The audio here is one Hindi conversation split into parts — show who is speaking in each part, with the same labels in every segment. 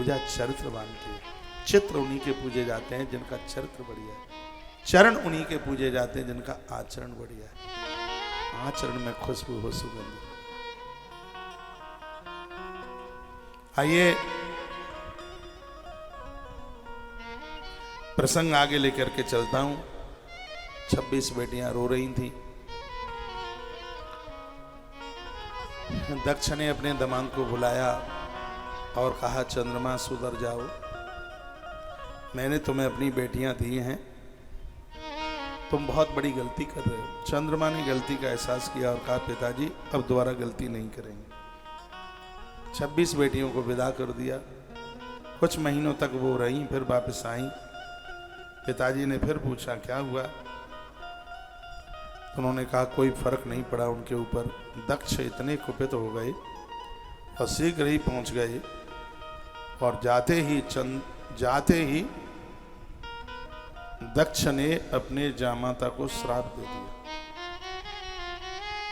Speaker 1: पूजा चरित्रवान की है। चित्र उन्हीं के पूजे जाते हैं जिनका चरित्र बढ़िया है, चरण उन्हीं के पूजे जाते हैं जिनका आचरण बढ़िया है। आचरण में खुशबू हो, सुगंध। आइए प्रसंग आगे लेकर के चलता हूं। 26 बेटियां रो रही थी। दक्ष ने अपने दमाद को बुलाया और कहा, चंद्रमा सुधर जाओ, मैंने तुम्हें अपनी बेटियां दी हैं, तुम बहुत बड़ी गलती कर रहे हो। चंद्रमा ने गलती का एहसास किया और कहा, पिताजी अब दोबारा गलती नहीं करेंगे। 26 बेटियों को विदा कर दिया। कुछ महीनों तक वो रहीं, फिर वापस आई। पिताजी ने फिर पूछा, क्या हुआ? उन्होंने कहा, कोई फर्क नहीं पड़ा उनके ऊपर। दक्ष इतने कुपित हो गए और शीघ्र ही पहुंच गए और जाते ही दक्ष ने अपने जामाता को श्राप दे दिया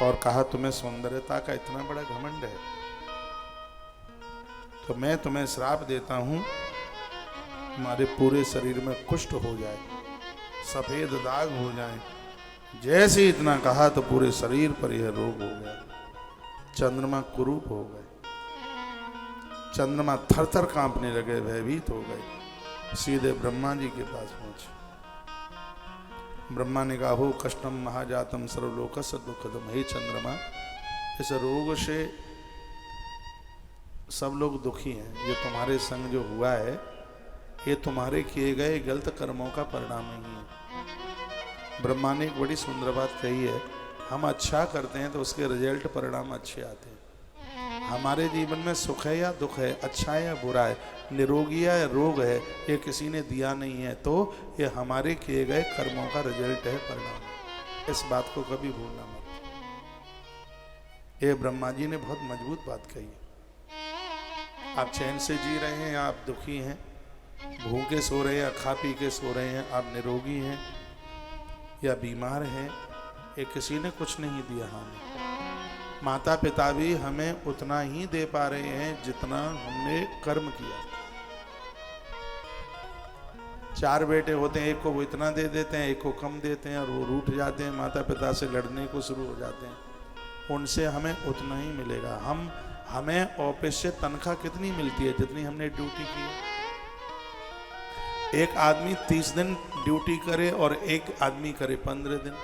Speaker 1: और कहा, तुम्हें सौंदर्यता का इतना बड़ा घमंड है तो मैं तुम्हें श्राप देता हूं, तुम्हारे पूरे शरीर में कुष्ठ हो जाए, सफेद दाग हो जाए। जैसे इतना कहा तो पूरे शरीर पर यह रोग हो गया। चंद्रमा कुरूप हो गए। चंद्रमा थर-थर कांपने लगे, भयभीत हो गए। सीधे ब्रह्मा जी के पास पहुंचे। ब्रह्मा ने कहा, हो कष्टम महाजातम सर्वलोकस्य दुःखदम। हे चंद्रमा, इस रोग से सब लोग दुखी हैं। ये तुम्हारे संग जो हुआ है, ये तुम्हारे किए गए गलत कर्मों का परिणाम नहीं है। ब्रह्मा ने एक बड़ी सुंदर बात कही है, हम अच्छा करते हैं तो उसके रिजल्ट परिणाम अच्छे आते हैं। हमारे जीवन में सुख है या दुख है, अच्छा है या बुरा है, निरोगी है या रोग है, ये किसी ने दिया नहीं है, तो ये हमारे किए गए कर्मों का रिजल्ट है, परिणाम। इस बात को कभी भूलना मत। ये ब्रह्मा जी ने बहुत मजबूत बात कही है। आप चैन से जी रहे हैं या आप दुखी हैं, भूखे सो रहे हैं या खा पी के सो रहे हैं, आप निरोगी हैं या बीमार हैं, ये किसी ने कुछ नहीं दिया हमें। माता पिता भी हमें उतना ही दे पा रहे हैं जितना हमने कर्म किया। 4 बेटे होते हैं, एक को वो इतना दे देते हैं, एक को कम देते हैं और वो रूठ जाते हैं, माता पिता से लड़ने को शुरू हो जाते हैं। उनसे हमें उतना ही मिलेगा। हमें ऑफिस से तनख्वाह कितनी मिलती है? जितनी हमने ड्यूटी की है। एक आदमी 30 दिन ड्यूटी करे और एक आदमी करे 15 दिन,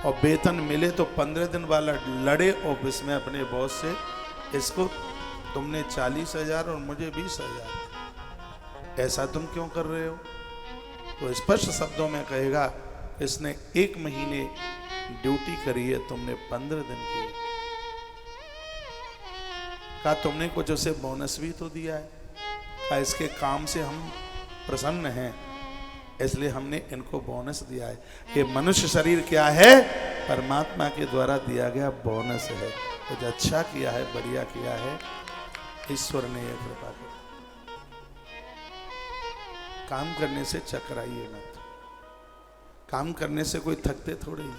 Speaker 1: और वेतन मिले तो 15 दिन वाला लड़े ऑफिस में अपने बॉस से, इसको तुमने 40,000 और मुझे 20,000, ऐसा तुम क्यों कर रहे हो? तो स्पष्ट शब्दों में कहेगा, इसने 1 महीने ड्यूटी करी है, तुमने 15 दिन की। कहा, तुमने कुछ उसे बोनस भी तो दिया है। कहा, इसके काम से हम प्रसन्न हैं, इसलिए हमने इनको बोनस दिया है। ये मनुष्य शरीर क्या है? परमात्मा के द्वारा दिया गया बोनस है। कुछ अच्छा किया है, बढ़िया किया है, ईश्वर ने यह कृपा की। काम करने से चकराइए मत। काम करने से कोई थकते थोड़े ही।